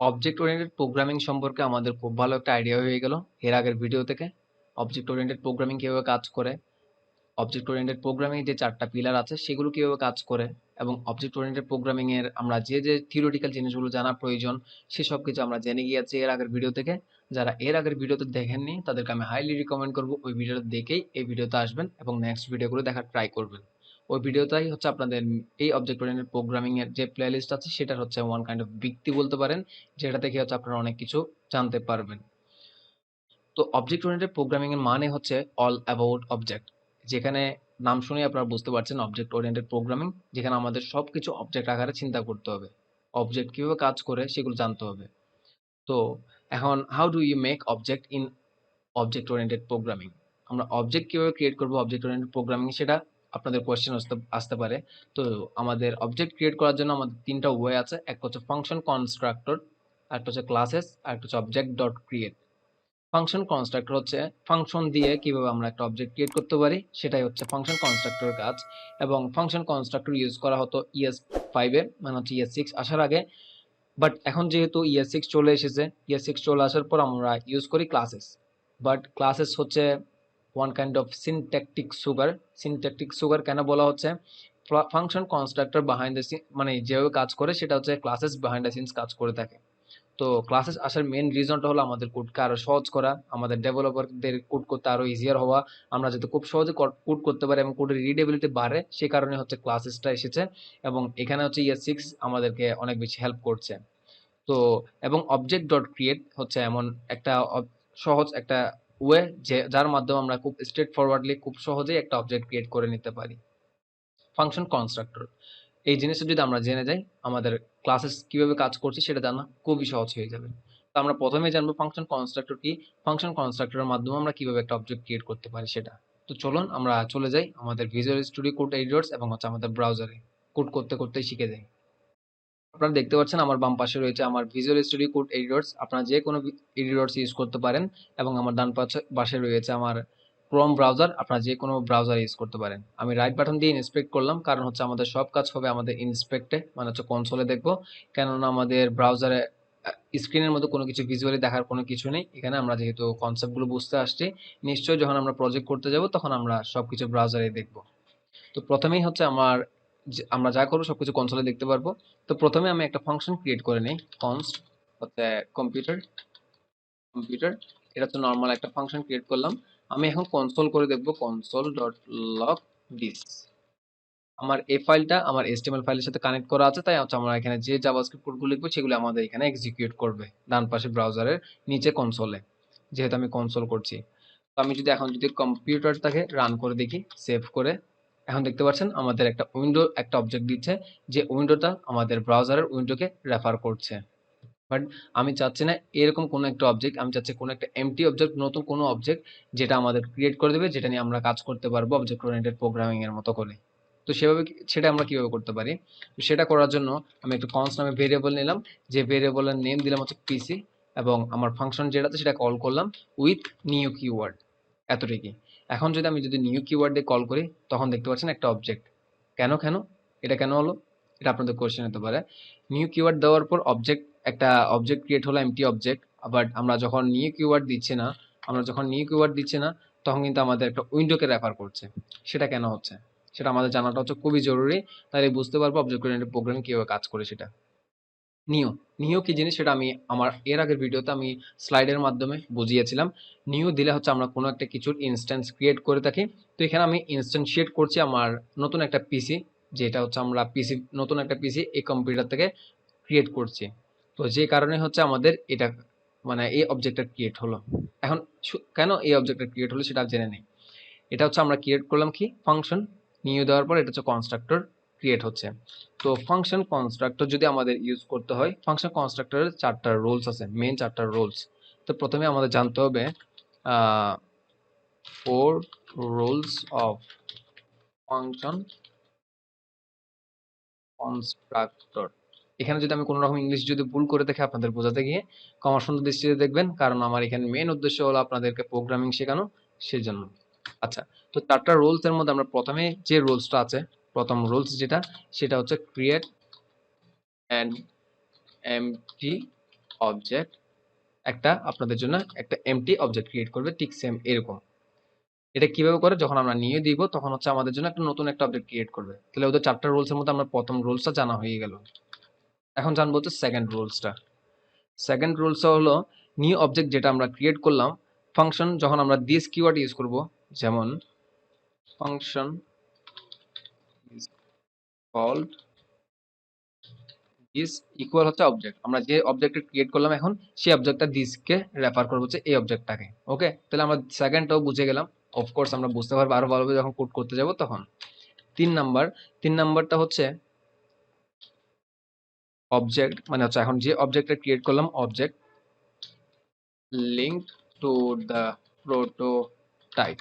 Object oriented programming সম্পর্কে আমাদের খুব ভালো একটা আইডিয়া হয়ে গেল এর আগের ভিডিও থেকে। অবজেক্ট ওরিয়েন্টেড প্রোগ্রামিং কিভাবে কাজ করে, অবজেক্ট ওরিয়েন্টেড প্রোগ্রামিং যে চারটা পিলার আছে সেগুলো কিভাবে কাজ করে, এবং অবজেক্ট ওরিয়েন্টেড প্রোগ্রামিং এর আমরা যে যে থিওরিটিক্যাল জিনিসগুলো জানা প্রয়োজন সেসব কিছু আমরা জেনে গিয়েছি এর আগের ভিডিও থেকে। যারা এর আগের ভিডিওতে দেখেননি তাদেরকে আমি হাইলি রিকমেন্ড করবো ওই ভিডিওটা দেখেই এই ভিডিওতে আসবেন এবং নেক্সট ভিডিওগুলো দেখার ট্রাই করবেন। ওই ভিডিওটাই হচ্ছে আপনাদের এই অবজেক্ট ওরিয়েন্টেড প্রোগ্রামিং এর যে প্লেলিস্ট আছে সেটার হচ্ছে ওয়ান কাইন্ড অফ ভিত্তি বলতে পারেন, যেটা থেকে হচ্ছে আপনারা অনেক কিছু জানতে পারবেন। তো অবজেক্ট ওরিয়েন্টেড প্রোগ্রামিং এর মানে হচ্ছে অল অ্যাবাউট অবজেক্ট, যেখানে নাম শুনে আপনারা বুঝতে পারছেন অবজেক্ট ওরিয়েন্টেড প্রোগ্রামিং, যেখানে আমাদের সবকিছু অবজেক্ট আকারে চিন্তা করতে হবে, অবজেক্ট কিভাবে কাজ করে সেগুলো জানতে হবে। তো এখন how do you make object in object oriented programming, আমরা অবজেক্ট কিভাবে ক্রিয়েট করবো অবজেক্ট ওরিয়েন্টেড প্রোগ্রামিং, সেটা আপনাদের কোয়েশ্চেন আসতে পারে। তো আমাদের অবজেক্ট ক্রিয়েট করার জন্য আমাদের তিনটা ওয়ে আছে, একটা হচ্ছে ফাংশন কনস্ট্রাক্টর, একটা হচ্ছে ক্লাসেস, আর একটা হচ্ছে object dot create. Function constructor হচ্ছে ফাংশন দিয়ে কিভাবে আমরা একটা অবজেক্ট ক্রিয়েট করতে পারি, সেটাই হচ্ছে ফাংশন কনস্ট্রাক্টরের কাজ। এবং ফাংশন কনস্ট্রাক্টর ইউজ করা হতো ES5-এ, মানে হচ্ছে ES6 আসার আগে। বাট এখন যেহেতু ES6 চলে এসেছে, ES6 চলে আসার পর আমরা ইউজ করি ক্লাসেস। বাট ক্লাসেস হচ্ছে one kind of syntactic sugar. Syntactic sugar কেন বলা হচ্ছে, function constructor behind the scene মানে যেভাবে কাজ করে সেটা হচ্ছে ক্লাসেস বিহাইন্ড দ্য সিনস কাজ করে থাকে। তো ক্লাসেস আসার মেন রিজনটা হলো আমাদের কোডকে আরো সহজ করা, আমাদের ডেভেলপারদের কোড করতে আরো ইজিয়ার হওয়া, আমরা যাতে খুব সহজে কোড করতে পারি এবং কোডের রিডেবিলিটি বাড়ে, সে কারণে হচ্ছে ক্লাসেসটা এসেছে। এবং এখানে হচ্ছে ES6 আমাদেরকে অনেক বেশি হেল্প করছে। তো এবং অবজেক্ট ডট ক্রিয়েট হচ্ছে এমন একটা সহজ একটা ওয়ে যে যার মাধ্যমে আমরা খুব স্ট্রেট ফরওয়ার্ডলি খুব সহজেই একটা অবজেক্ট ক্রিয়েট করে নিতে পারি। ফাংশন কনস্ট্রাক্টর, এই জিনিসটা যদি আমরা জেনে যাই আমাদের ক্লাসেস কিভাবে কাজ করছে সেটা জানা খুবই সহজ হয়ে যাবে। তো আমরা প্রথমে জানবো ফাংশন কনস্ট্রাক্টর কি, ফাংশন কনস্ট্রাক্টরের মাধ্যমে আমরা কিভাবে একটা অবজেক্ট ক্রিয়েট করতে পারি সেটা। তো চলুন আমরা চলে যাই আমাদের ভিজুয়াল স্টুডিও কোড এডিটরস এবং হচ্ছে আমাদের ব্রাউজারে কোড করতে করতেই শিখে যাই। আপনারা দেখতে পাচ্ছেন আমার বাম পাশে রয়েছে আমার ভিজুয়াল স্টুডিও কোড এডিটরস, আপনারা যে কোনো এডিটরস ইউজ করতে পারেন। এবং আমার ডান পাশে রয়েছে আমার ক্রোম ব্রাউজার, আপনারা যে কোনো ব্রাউজার ইউজ করতে পারেন। আমি রাইট বাটন দিয়ে ইন্সপেক্ট করলাম, কারণ হচ্ছে আমাদের সব কাজ হবে আমাদের ইন্সপেক্টে, মানে হচ্ছে কনসোলে দেখবো। কেননা আমাদের ব্রাউজারে স্ক্রিনের মধ্যে কোনো কিছু ভিজুয়ালি দেখার কোনো কিছু নেই, এখানে আমরা যেহেতু কনসেপ্টগুলো বুঝতে আসছি, নিশ্চয়ই যখন আমরা প্রজেক্ট করতে যাব তখন আমরা সবকিছু ব্রাউজারে দেখবো। তো প্রথমেই হচ্ছে আমরা যা করবো সবকিছু কনসোলে দেখতে পারবো। তো প্রথমে আমি একটা ফাংশন ক্রিয়েট করে নিই, কনস্ট হচ্ছে কম্পিউটার কম্পিউটার, এটা তো নর্মাল একটা ফাংশন ক্রিয়েট করলাম। আমি এখন কনসোল করে দেখবো কনসোল ডট লগ দিস। আমার এই ফাইলটা আমার HTML ফাইলের সাথে কানেক্ট করা আছে, তাই হচ্ছে আমরা এখানে যে জাভাস্ক্রিপ্ট কোডগুলো লিখবো সেগুলো আমাদের এখানে এক্সিকিউট করবে ডান পাশে ব্রাউজারের নিচে কনসোলে, যেহেতু আমি কনসোল করছি। তো আমি যদি কম্পিউটারটাকে রান করে দেখি সেভ করে, এখন দেখতে পাচ্ছেন আমাদের একটা উইন্ডো একটা অবজেক্ট দিচ্ছে, যে উইন্ডোটা আমাদের ব্রাউজারের উইন্ডোকে রেফার করছে। বাট আমি চাচ্ছি না এরকম কোনো একটা অবজেক্ট, আমি চাচ্ছি কোনো একটা এমটি অবজেক্ট, নতুন কোনো অবজেক্ট যেটা আমাদের ক্রিয়েট করে দেবে, যেটা নিয়ে আমরা কাজ করতে পারবো অবজেক্ট ওরিয়েন্টেড প্রোগ্রামিং এর মতো করে। তো সেটা আমরা কিভাবে করতে পারি, তো সেটা করার জন্য আমি একটা কনস্ট নামে ভেরিয়েবল নিলাম, যে ভেরিয়েবলের নেম দিলাম হচ্ছে পিসি, এবং আমার ফাংশন যেটা আছে সেটা কল করলাম উইথ নিউ কিওয়ার্ড, এতটুকুই। এখন আমি যদি নিউ কিওয়ার্ড দিয়ে কল করি তখন দেখতে পাচ্ছেন একটা অবজেক্ট। কেন কেন এটা কেন হলো, এটা আপনাদের কোয়েশ্চেন হতে পারে। নিউ কিওয়ার্ড দেওয়ার পর একটা অবজেক্ট ক্রিয়েট হলো, এমটি অবজেক্ট। বাট আমরা যখন নিউ কিওয়ার্ড দিচ্ছি না তখন কিন্তু আমাদের একটা উইন্ডোকে রেফার করছে। সেটা কেন হচ্ছে সেটা আমাদের জানাটা হচ্ছে খুবই জরুরি, তাহলে বুঝতে পারবো অবজেক্ট ওরিয়েন্টেড প্রোগ্রামিং কিভাবে কাজ করে সেটা। নিউ নিউ কি জিনিস সেটা আমি আমার এর আগের ভিডিওতে আমি স্লাইডের মাধ্যমে বুঝিয়েছিলাম। নিউ দিলে হচ্ছে আমরা কোনো একটা কিছুর ইনস্ট্যান্স ক্রিয়েট করে থাকি। তো এখানে আমি ইনস্ট্যান্সিয়েট করছি আমার নতুন একটা পিসি, যেটা হচ্ছে আমরা নতুন একটা পিসি এই কম্পিউটার থেকে ক্রিয়েট করছি। তো যে কারণে হচ্ছে আমাদের এটা মানে এই অবজেক্টটা ক্রিয়েট হলো। এখন কেন এই অবজেক্টটা ক্রিয়েট হলো সেটা জেনে নেই। এটা হচ্ছে আমরা ক্রিয়েট করলাম কি ফাংশন, নিউ দেওয়ার পর এটা হচ্ছে কনস্ট্রাক্টর ক্রিয়েট হচ্ছে। তো ফাংশন কনস্ট্রাক্টর যদি আমাদের ইউজ করতে হয়, ফাংশন কনস্ট্রাক্টরের চারটা রুলস আছে, মেন চারটা রুলস। তো প্রথমে আমাদের জানতে হবে 4 রুলস অফ ফাংশন কনস্ট্রাক্টর। এখানে যদি আমি কোনো রকম ইংলিশ যদি ভুল করে দেখে আপনাদের বোঝাতে গিয়ে ক্ষমা সুন্দর দৃষ্টিতে দেখবেন, কারণ আমার এখানে মেন উদ্দেশ্য হলো আপনাদেরকে প্রোগ্রামিং শেখানো, সেজন্য। আচ্ছা, তো চারটা রুলস এর মধ্যে আমরা প্রথমে যে রুলসটা আছে, প্রথম রুলস যেটা সেটা হচ্ছে ক্রিয়েট অ্যান্ড এমটি অবজেক্ট একটা আপনাদের জন্য একটা এমটি অবজেক্ট ক্রিয়েট করবে, ঠিক সেম এরকম। এটা কিভাবে করে, যখন আমরা নিয়ে দিব তখন হচ্ছে আমাদের জন্য একটা নতুন একটা অবজেক্ট ক্রিয়েট করবে। তাহলে ওদের 4টা রুলসের মধ্যে আমরা প্রথম রুলসটা জানা হয়ে গেল। এখন জানবো হচ্ছে সেকেন্ড রুলসটা। সেকেন্ড রুলসটা হলো নিউ অবজেক্ট যেটা আমরা ক্রিয়েট করলাম, ফাংশন যখন আমরা দিস কিওয়ার্ড ইউজ করব, যেমন function is called this equal হচ্ছে অবজেক্ট, আমরা যে অবজেক্টটা ক্রিয়েট করলাম এখন সেই অবজেক্টটা দিসকে রেফার করবো হচ্ছে এই অবজেক্টটাকে। ওকে, তাহলে আমরা সেকেন্ডটাও বুঝে গেলাম। অফকোর্স আমরা বুঝতে পারবো আরো ভালোভাবে যখন কোড করতে যাব তখন। 3 নাম্বারটা হচ্ছে অবজেক্ট, মানে হচ্ছে এখন যে অবজেক্টটা ক্রিয়েট করলাম object link to the prototype,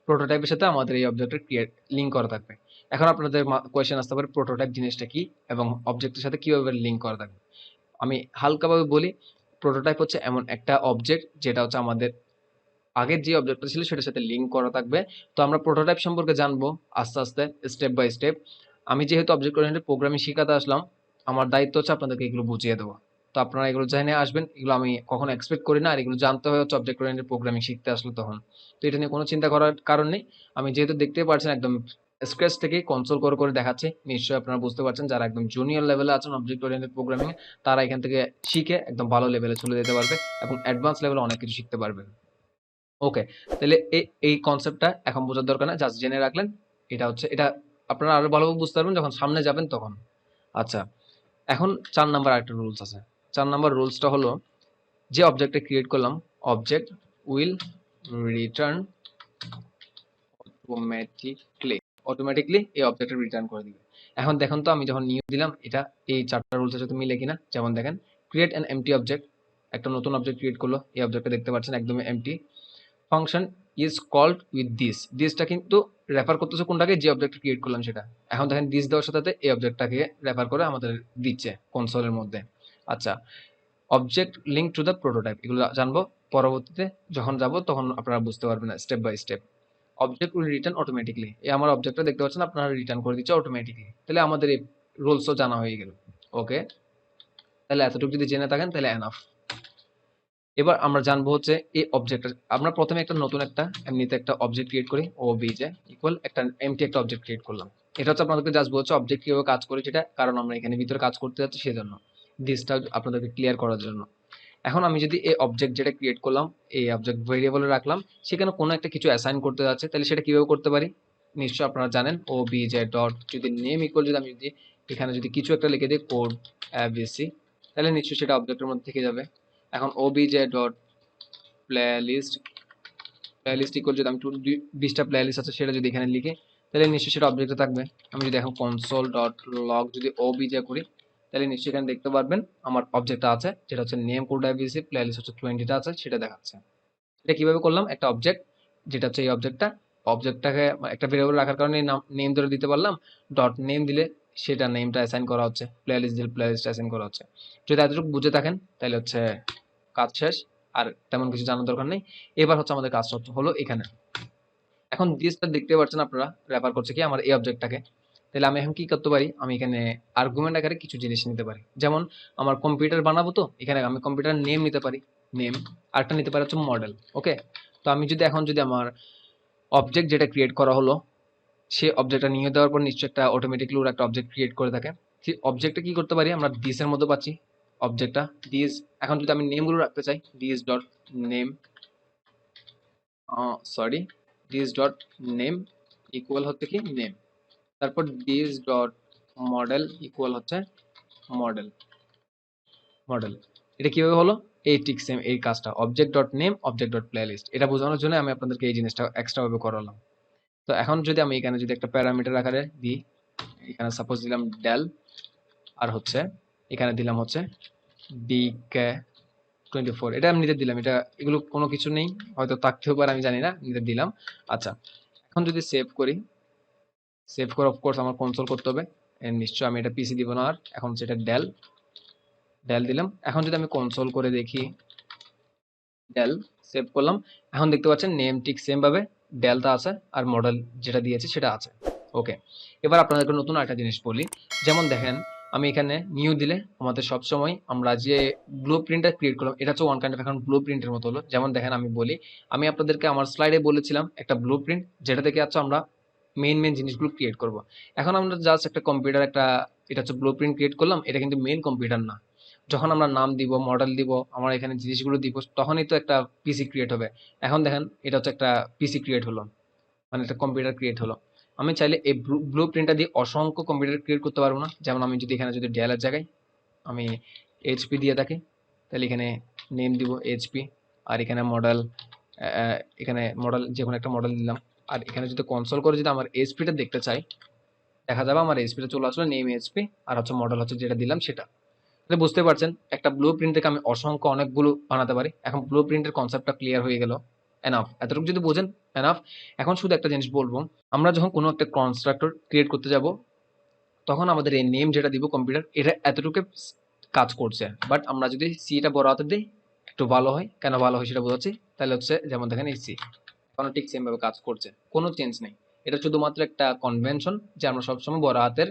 প্রোটোটাইপের সাথে আমাদের এই অবজেক্টের ক্রিয়েট লিঙ্ক করা থাকবে। এখন আপনাদের কোয়েশ্চেন আসতে পারে প্রোটোটাইপ জিনিসটা কি এবং অবজেক্টের সাথে কিভাবে লিঙ্ক করা থাকবে। আমি হালকাভাবে বলি, প্রোটোটাইপ হচ্ছে এমন একটা অবজেক্ট যেটা হচ্ছে আমাদের আগের যে অবজেক্টটা ছিল সেটার সাথে লিঙ্ক করা থাকবে। তো আমরা প্রোটোটাইপ সম্পর্কে জানবো আস্তে আস্তে, স্টেপ বাই স্টেপ। আমি যেহেতু অবজেক্ট ওরিয়েন্টেড প্রোগ্রামিং শিখাতে আসলাম, আমার দায়িত্ব হচ্ছে আপনাদেরকে এগুলো বুঝিয়ে দেওয়া। তো আপনারা এগুলো জেনে আসবেন, এগুলো আমি কখনো এক্সপেক্ট করি না, আর এগুলো জানতে হয় হচ্ছে অবজেক্ট ওরিয়েন্টেড প্রোগ্রামিং শিখতে আসলে তখন। তো এটা নিয়ে কোনো চিন্তা করার কারণ নেই। আমি যেহেতু দেখতে পাচ্ছেন একদম স্ক্র্যাচ থেকে কনসোল করে করে দেখাচ্ছি, নিশ্চয়ই আপনারা বুঝতে পারছেন যারা একদম জুনিয়র লেভেলে আছেন অবজেক্ট ওরিয়েন্টেড প্রোগ্রামিং এ, তারা এখান থেকে শিখে একদম ভালো লেভেলে চলে যেতে পারবে এবং অ্যাডভান্স লেভেলে অনেক কিছু শিখতে পারবেন। ওকে, তাহলে এই কনসেপ্টটা এখন বোঝার দরকার না, জাস্ট জেনে রাখলেন। এটা হচ্ছে এটা আপনারা আরো ভালোভাবে বুঝতে পারবেন যখন সামনে যাবেন তখন। আচ্ছা, এখন 4 নাম্বার আরেকটা রুলস আছে। 4 নাম্বার রুলসটা হলো যে অবজেক্টটা ক্রিয়েট করলাম, object will return automatically, automatically এই অবজেক্টটা রিটার্ন করে দিবে। এখন দেখুন তো আমি যখন নিউ দিলাম এটা এই 4টা রুলসের সাথে মিলে কিনা। যেমন দেখেন, ক্রিয়েট অ্যান এমটি অবজেক্ট, একটা নতুন অবজেক্ট ক্রিয়েট করলো, এই অবজেক্টটা দেখতে পাচ্ছেন একদমই empty. Function is called with this, দিসটা কিন্তু রেফার করতেছে কোনটাকে, যে অবজেক্ট ক্রিয়েট করলাম সেটা। এখন দেখেন দিস দেওয়ার সাথে এই অবজেক্টটাকে রেফার করে আমাদের দিচ্ছে কনসোলের মধ্যে। আচ্ছা, object link to the prototype, এগুলো জানবো পরবর্তীতে যখন যাব তখন আপনারা বুঝতে পারবেন step by step. Object will return automatically, এই আমার অবজেক্টটা দেখতে পাচ্ছেন আপনারা রিটার্ন করে দিচ্ছে অটোমেটিকলি। তাহলে আমাদের এই রুলসও জানা হয়ে গেল। ওকে, তাহলে এতটুকু যদি জেনে থাকেন তাহলে এনাফ। এবার আমরা জানবো হচ্ছে এই অবজেক্ট, আমরা প্রথমে একটা নতুন একটা এমনিতে একটা অবজেক্ট ক্রিয়েট করি, ওবিজে ইকুয়াল একটা এমটি একটা অবজেক্ট ক্রিয়েট করলাম। এটা হচ্ছে আপনাদেরকে জাস্ট বলছে অবজেক্ট কিভাবে কাজ করে সেটা, কারণ আমরা এখানে ভিতরে কাজ করতে যাচ্ছি সেজন্য, দিসটা আপনাদেরকে ক্লিয়ার করার জন্য। এখন আমি যদি এই অবজেক্ট যেটা ক্রিয়েট করলাম এই অবজেক্ট ভেরিয়েবলে রাখলাম, সেখানে কোনো একটা কিছু অ্যাসাইন করতে যাচ্ছে, তাহলে সেটা কিভাবে করতে পারি নিশ্চয়ই আপনারা জানেন। ওবিজে ডট যদি নেম ইকুয়াল, যদি আমি যদি এখানে যদি কিছু একটা লিখে দিই কোড এবিসি, তাহলে নিশ্চয়ই সেটা অবজেক্টের মধ্যে থেকে যাবে। এখন OBJ dot playlist, playlist equal যদি আমি 20টা প্লেলিস্ট আছে সেটা যদি এখানে লিখি, তাহলে নিশ্চয়ই সেটা অবজেক্টে থাকবে। আমি যদি এখন কনসোল ডট লগ যদি ওবিজে করি, তাহলে নিশ্চয়ই এখানে দেখতে পারবেন আমার অবজেক্টটা আছে, যেটা হচ্ছে নেম কোড আইবিসি, প্লেলিস্ট হচ্ছে 20টা আছে সেটা দেখাচ্ছে। এটা কিভাবে করলাম, একটা অবজেক্ট যেটা হচ্ছে এই অবজেক্টটাকে একটা ভেরিয়েবল রাখার কারণে নাম নেম ধরে দিতে পারলাম, ডট নেম দিলে সেটা নেমটা অ্যাসাইন করা হচ্ছে, প্লেলিস্ট দিলে প্লেলিস্ট অ্যাসাইন করা হচ্ছে। যদি এতটুকু বুঝে থাকেন তাহলে হচ্ছে কাজ শেষ, আর তেমন কিছু জানার দরকার নেই। এবার হচ্ছে আমাদের কাজটা হলো এখানে। এখন দিসটা দেখতে পাচ্ছেন আপনারা রেফার করছে কি আমার এই অবজেক্টটাকে। তাহলে আমি এখন কি করতে পারি, আমি এখানে আর্গুমেন্ট আকারে কিছু জিনিস নিতে পারি। যেমন আমার কম্পিউটার বানাবো, তো এখানে আমি কম্পিউটার নেম নিতে পারি, নেম। আরেকটা নিতে পারি হচ্ছে মডেল। ওকে, তো আমি যদি এখন যদি আমার অবজেক্ট যেটা ক্রিয়েট করা হলো সেই অবজেক্টটা নিয়ে দেওয়ার পর নিশ্চয়ই একটা অটোমেটিকলি ওরা একটা অবজেক্ট ক্রিয়েট করে থাকে। সেই অবজেক্টটা কি করতে পারি, আমরা দিসের মধ্যে পাচ্ছি অবজেক্টটা দিস। এখন যদি আমি নেমগুলো রাখতে চাই, this dot name, sorry, this dot name equal হচ্ছে কি নেম, তারপর দিস ডট মডেল ইকুয়াল হচ্ছে মডেল, মডেল। এটা কিভাবে হলো, এই ঠিক সেম এই কাজটা object dot name object dot playlist, এটা বোঝানোর জন্য আমি আপনাদেরকে এই জিনিসটা এক্সট্রা ভাবে করালাম। তো এখন যদি আমি এখানে যদি একটা প্যারামিটার আকারে দিই, এখানে সাপোজ দিলাম ডেল, আর হচ্ছে এখানে দিলাম হচ্ছে ডিকে 24, এটা আমি নিতে দিলাম, এটা এগুলো কোনো কিছু নেই, হয়তো থাকতেও পারে আমি জানি না, নিতে দিলাম। আচ্ছা, এখন যদি সেভ করি, সেভ করে অফকোর্স আমার কনসোল করতে হবে, নিশ্চয় আমি এটা পিসি দিব না, আর এখন সেটা ডেল, ডেল দিলাম। এখন যদি আমি কনসোল করে দেখি, ডেল সেভ করলাম, এখন দেখতে পাচ্ছেন নেম ঠিক সেম ভাবে ডেলটা আছে আর মডেল যেটা দিয়েছে সেটা আছে। ওকে, এবার আপনাদেরকে নতুন একটা জিনিস বলি। যেমন দেখেন আমি এখানে নিউ দিলে আমাদের সবসময় আমরা যে ব্লু প্রিন্টটা ক্রিয়েট করলাম এটা হচ্ছে ওয়ান কাইন্ড অফ এখন ব্লু প্রিন্টের মতো হলো। যেমন দেখেন আমি বলি, আমি আপনাদেরকে আমার স্লাইডে বলেছিলাম একটা ব্লু প্রিন্ট যেটা থেকে হচ্ছে আমরা মেইন জিনিসগুলো ক্রিয়েট করব। এখন আমরা জাস্ট একটা কম্পিউটার একটা, এটা হচ্ছে ব্লু প্রিন্ট ক্রিয়েট করলাম, এটা কিন্তু মেইন কম্পিউটার না। যখন আমরা নাম দিব, মডেল দিব, আমরা এখানে জিনিসগুলো দিব, তখনই তো একটা পিসি ক্রিয়েট হবে। এখন দেখেন এটা হচ্ছে একটা পিসি ক্রিয়েট হলো, মানে একটা কম্পিউটার ক্রিয়েট হলো। আমি চাইলে এই ব্লু প্রিন্টটা দিয়ে অসংখ্য কম্পিউটার ক্রিয়েট করতে পারবো না? যেমন আমি যদি এখানে যদি ডেলের জায়গায় আমি এইচপি দিয়ে থাকি, তাহলে এখানে নেম দিব এইচপি, আর এখানে মডেল, এখানে মডেল যে কোনো একটা মডেল দিলাম। আর এখানে যদি কনসোল করে যদি আমার এইচপিটা দেখতে চাই, দেখা যাবে আমার এইচপিটা চলে আসলো, নেম এইচপি, আর হচ্ছে মডেল হচ্ছে যেটা দিলাম সেটা। তাহলে বুঝতে পারছেন একটা ব্লু প্রিন্ট থেকে আমি অসংখ্য অনেকগুলো বানাতে পারি। এখন ব্লু প্রিন্টের কনসেপ্টটা ক্লিয়ার হয়ে গেল, এনাফ, এতটুকু যদি বোঝেন এনাফ। এখন শুধু একটা জিনিস বলবো, আমরা যখন কোনো একটা কনস্ট্রাক্টর ক্রিয়েট করতে যাব, তখন আমাদের এই নেম যেটা দিব কম্পিউটার, এটা এতটুকু কাজ করছে। বাট আমরা যদি সিটা বড় হাতে দিই একটু ভালো হয়। কেন ভালো হয় সেটা বোঝাচ্ছি। তাহলে হচ্ছে যেমন দেখেন এই সি এখনো ঠিক সেম ভাবে কাজ করছে, কোনো চেঞ্জ নেই। এটা শুধুমাত্র একটা কনভেনশন যে আমরা সবসময় বড় হাতের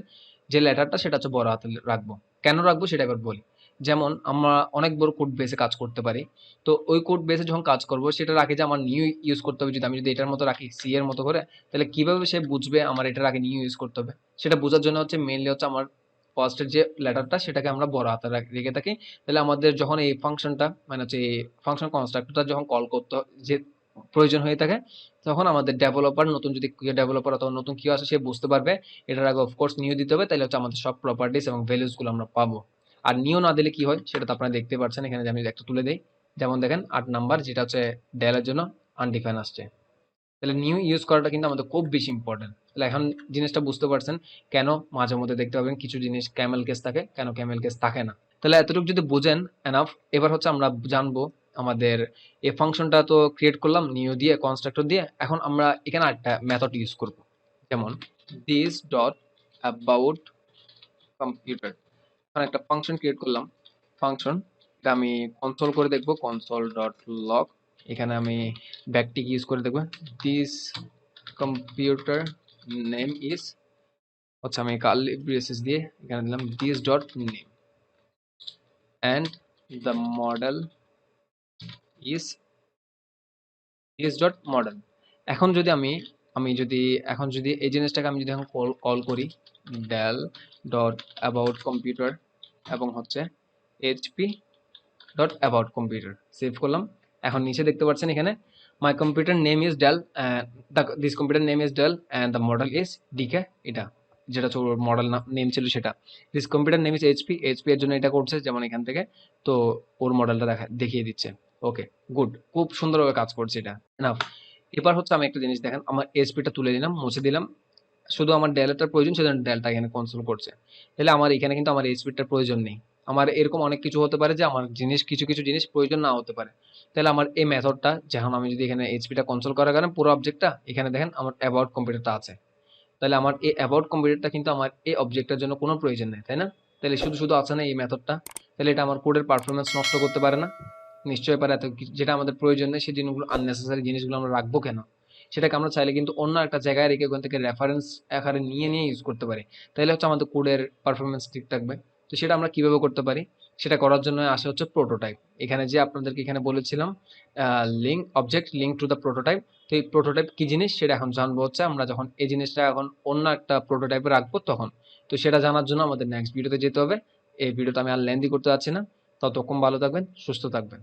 যে লেটারটা সেটা হচ্ছে বড় হাতে রাখবো। কেন রাখবো সেটা এবার বলি। যেমন আমরা অনেক বড় কোড বেসে কাজ করতে পারি, তো ওই কোড বেসে যখন কাজ করব সেটার আগে যে আমার নিউ ইউজ করতে হবে, যদি আমি যদি এটার মতো রাখি সি এর মতো করে, তাহলে কিভাবে সে বুঝবে আমার এটার আগে নিউ ইউজ করতে হবে? সেটা বোঝার জন্য হচ্ছে মেইনলি হচ্ছে আমার ফার্স্টের যে লেটারটা সেটাকে আমরা বড় হাতে রেখে থাকি। তাহলে আমাদের যখন এই ফাংশনটা মানে হচ্ছে এই ফাংশন কনস্ট্রাক্টরটা যখন কল করতে যে প্রয়োজন হয়ে থাকে, তখন আমাদের ডেভেলপার, নতুন যদি ডেভেলপার অথবা নতুন কেউ আসে, সে বুঝতে পারবে এটার আগে অফকোর্স নিউ দিতে হবে। তাহলে হচ্ছে আমাদের সব প্রপার্টিস এবং ভ্যালুস গুলো আমরা পাবো। আর নিউ না দিলে কি হয় সেটা তো আপনারা দেখতে পাচ্ছেন। এখানে যে আমি একটা তুলে দিই, যেমন দেখেন 8 নাম্বার যেটা হচ্ছে ডেলের জন্য আনডিফাইন আসছে। তাহলে নিউ ইউজ করাটা কিন্তু আমাদের খুব বেশি ইম্পর্টেন্ট। তাহলে এখন জিনিসটা বুঝতে পারছেন কেন মাঝে মধ্যে দেখতে পাবেন কিছু জিনিস ক্যামেল কেস থাকে, কেন ক্যামেল কেস থাকে না। তাহলে এতটুকু যদি বুঝেন এনাফ। এবার হচ্ছে আমরা জানবো আমাদের এই ফাংশনটা তো ক্রিয়েট করলাম নিউ দিয়ে, কনস্ট্রাক্টর দিয়ে। এখন আমরা এখানে একটা মেথড ইউজ করব, যেমন দিস ডট অ্যাবাউট কম্পিউটার। এখন একটা ফাংশন ক্রিয়েট করলাম, ফাংশন, এটা আমি কনসোল করে দেখবো, কনসোল ডট লগ। এখানে আমি ব্যাকটিক ইউজ করে দেখবো, দিস কম্পিউটার নেম ইজ, আচ্ছা আমি কার্লি ব্রেসেস দিয়ে এখানে দিলাম this dot name and the model is this dot model. এখন যদি আমি আমি যদি এখন যদি এই জিনিসটাকে আমি যদি এখন কল করি ডেল ডট অ্যাবাউট কম্পিউটার এবং হচ্ছে HP dot about computer, save করলাম। এখন নিচে দেখতে পাচ্ছেন এখানে my computer name is Dell, this computer name is Dell and the model is DK, এটা যেটা মডেল নেম ছিল সেটা। This computer name is HP, HP এর জন্য এটা করছে যেমন এখান থেকে, তো ওর মডেলটা দেখিয়ে দিচ্ছে। ওকে, গুড, খুব সুন্দরভাবে কাজ করছে এটা। না, এবার হচ্ছে আমি একটা জিনিস দেখেন, আমার এইচপিটা তুলে দিলাম, মুছে দিলাম, শুধু আমার ডেলটার প্রয়োজন, সেজন্য ডেলটা এখানে কনসোল করছে। তাহলে আমার এখানে কিন্তু আমার এইচপিটার প্রয়োজন নেই। আমার এরকম অনেক কিছু হতে পারে যে আমার কিছু কিছু জিনিস প্রয়োজন না হতে পারে। তাহলে আমার এই মেথডটা যখন আমি যদি এখানে এইচপিটা কনসোল করার কারণে পুরো অবজেক্টটা এখানে দেখেন আমার অ্যাবাউট কম্পিউটারটা আছে। তাহলে আমার এই অ্যাবাউট কম্পিউটারটা কিন্তু আমার এই অবজেক্টের জন্য কোনো প্রয়োজন নেই, তাই না? তাহলে শুধু শুধু আছে না এই মেথডটা, তাহলে এটা আমার কোডের পারফরমেন্স নষ্ট করতে পারে না? নিশ্চয়ই পারে। এত যেটা আমাদের প্রয়োজন নেই সেই জিনিসগুলো, আননেসেসারি জিনিসগুলো আমরা রাখবো কেন? সেটাকে আমরা চাইলে কিন্তু অন্য একটা জায়গায় রেখে ওখান থেকে রেফারেন্স আকারে নিয়ে নিয়ে ইউজ করতে পারি। তাহলে হচ্ছে আমাদের কোডের পারফরমেন্স ঠিক থাকবে। তো সেটা আমরা কিভাবে করতে পারি? সেটা করার জন্য আসে হচ্ছে প্রোটোটাইপ। এখানে যে আপনাদেরকে এখানে বলেছিলাম link object link to the prototype. তো এই প্রোটোটাইপ কি জিনিস সেটা এখন জানবো হচ্ছে আমরা যখন এই জিনিসটা এখন অন্য একটা প্রোটোটাইপে রাখবো তখন। তো সেটা জানার জন্য আমাদের নেক্সট ভিডিওতে যেতে হবে। এই ভিডিওটা আমি আর লেন্দি করতে যাচ্ছি না। ততক্ষণ ভালো থাকবেন, সুস্থ থাকবেন।